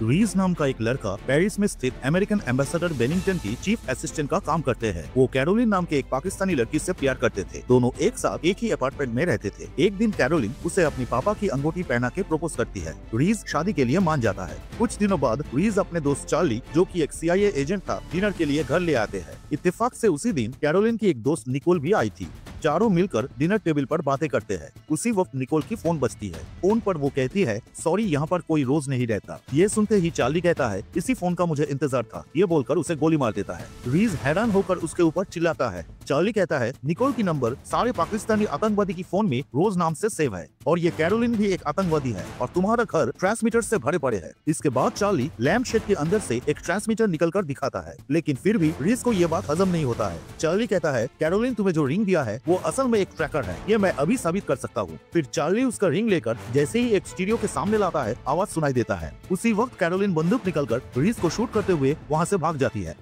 रीज नाम का एक लड़का पेरिस में स्थित अमेरिकन एम्बेसडर बेनिंगटन की चीफ असिस्टेंट का काम करते हैं। वो कैरोलिन नाम के एक पाकिस्तानी लड़की से प्यार करते थे। दोनों एक साथ एक ही अपार्टमेंट में रहते थे। एक दिन कैरोलिन उसे अपनी पापा की अंगूठी पहना के प्रपोज करती है। रीज शादी के लिए मान जाता है। कुछ दिनों बाद रीज अपने दोस्त चार्ली, जो कि एक CIA एजेंट था, डिनर के लिए घर ले आते हैं। इत्तेफाक से उसी दिन कैरोलिन की एक दोस्त निकोल भी आई थी। चारों मिलकर डिनर टेबल पर बातें करते हैं। उसी वक्त निकोल की फोन बजती है। फोन पर वो कहती है, सॉरी यहाँ पर कोई रोज नहीं रहता। ये सुनते ही चार्ली कहता है, इसी फोन का मुझे इंतजार था। ये बोलकर उसे गोली मार देता है। रीज हैरान होकर उसके ऊपर चिल्लाता है। चार्ली कहता है, निकोल की नंबर सारे पाकिस्तानी आतंकवादी की फोन में रोज नाम से सेव है और ये कैरोलिन भी एक आतंकवादी है और तुम्हारा घर ट्रांसमीटर से भरे पड़े है। इसके बाद चार्ली लैम्प शेड के अंदर से एक ट्रांसमीटर निकलकर दिखाता है, लेकिन फिर भी रीज को ये बात हजम नहीं होता है। चार्ली कहता है, कैरोलिन तुम्हें जो रिंग दिया है वो असल में एक ट्रैकर है, ये मैं अभी साबित कर सकता हूँ। फिर चार्ली उसका रिंग लेकर जैसे ही एक स्टीरियो के सामने लाता है, आवाज सुनाई देता है। उसी वक्त कैरोलिन बंदूक निकलकर रीज को शूट करते हुए वहाँ से भाग जाती है।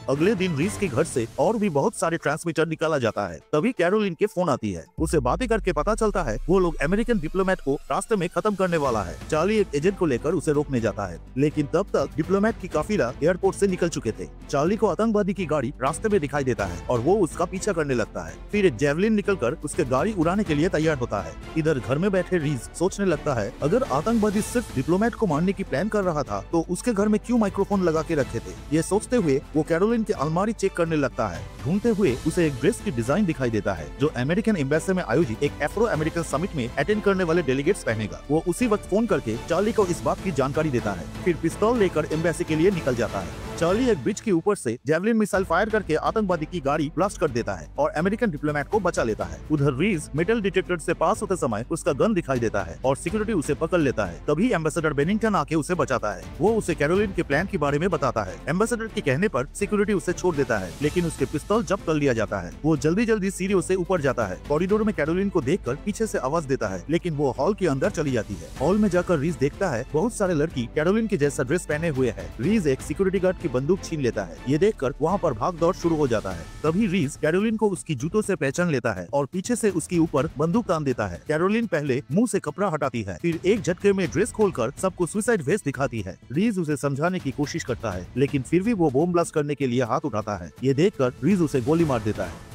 अगले दिन रीज के घर से और भी बहुत सारे ट्रांसमीटर निकाला जाता है। तभी कैरोलिन के फोन आती है। उसे बातें करके पता चलता है वो लोग अमेरिकन डिप्लोमेट को रास्ते में खत्म करने वाला है। चार्ली एक एजेंट को लेकर उसे रोकने जाता है, लेकिन तब तक डिप्लोमेट की काफिला एयरपोर्ट से निकल चुके थे। चार्ली को आतंकवादी की गाड़ी रास्ते में दिखाई देता है और वो उसका पीछा करने लगता है। फिर एक जेवलिन निकलकर उसके गाड़ी उड़ाने के लिए तैयार होता है। इधर घर में बैठे रीज सोचने लगता है, अगर आतंकवादी सिर्फ डिप्लोमेट को मारने की प्लान कर रहा था तो उसके घर में क्यों माइक्रोफोन लगा के रखे थे। ये सोचते हुए वो कैरोलिन की अलमारी चेक करने लगता है। ढूंढते हुए उसे एक ड्रेस की डिजाइन दिखाई देता है जो अमेरिकन एम्बेसी में आयोजित एक अफ्रो अमेरिकन समिट में अटेंड करने वाले डेलीगेट्स पहनेगा। वो उसी वक्त फोन करके चार्ली को इस बात की जानकारी देता है। फिर पिस्तौल लेकर एम्बेसी के लिए निकल जाता है। चार्ली एक ब्रिज के ऊपर से जेवलिन मिसाइल फायर करके आतंकवादी की गाड़ी ब्लास्ट कर देता है और अमेरिकन डिप्लोमेट को बचा लेता है। उधर रीज मेटल डिटेक्टर से पास होते समय उसका गन दिखाई देता है और सिक्योरिटी उसे पकड़ लेता है। तभी एम्बेसडर बेनिंगटन आके उसे बचाता है। वो उसे कैरोलिन के प्लान के बारे में बताता है। एम्बेसडर के कहने पर सिक्योरिटी उसे छोड़ देता है, लेकिन उसके पिस्तौल जब्त कर लिया जाता है। वो जल्दी जल्दी सीढ़ियों से ऊपर जाता है। कॉरिडोर में कैरोलिन को देखकर पीछे से आवाज देता है, लेकिन वो हॉल के अंदर चली जाती है। हॉल में जाकर रीज देखता है बहुत सारे लड़की कैरोलिन के जैसा ड्रेस पहने हुए है। रीज एक सिक्योरिटी गार्ड की बंदूक छीन लेता है। ये देखकर वहाँ पर भाग दौड़ शुरू हो जाता है। तभी रीज कैरोलिन को उसकी जूतों से पहचान लेता है और पीछे से उसके ऊपर बंदूक तान देता है। कैरोलिन पहले मुंह से कपड़ा हटाती है, फिर एक झटके में ड्रेस खोलकर सबको सुसाइड वेस्ट दिखाती है। रीज उसे समझाने की कोशिश करता है, लेकिन फिर भी वो बॉम्ब ब्लास्ट करने के लिए हाथ उठाता है। ये देखकर रीज उसे गोली मार देता है।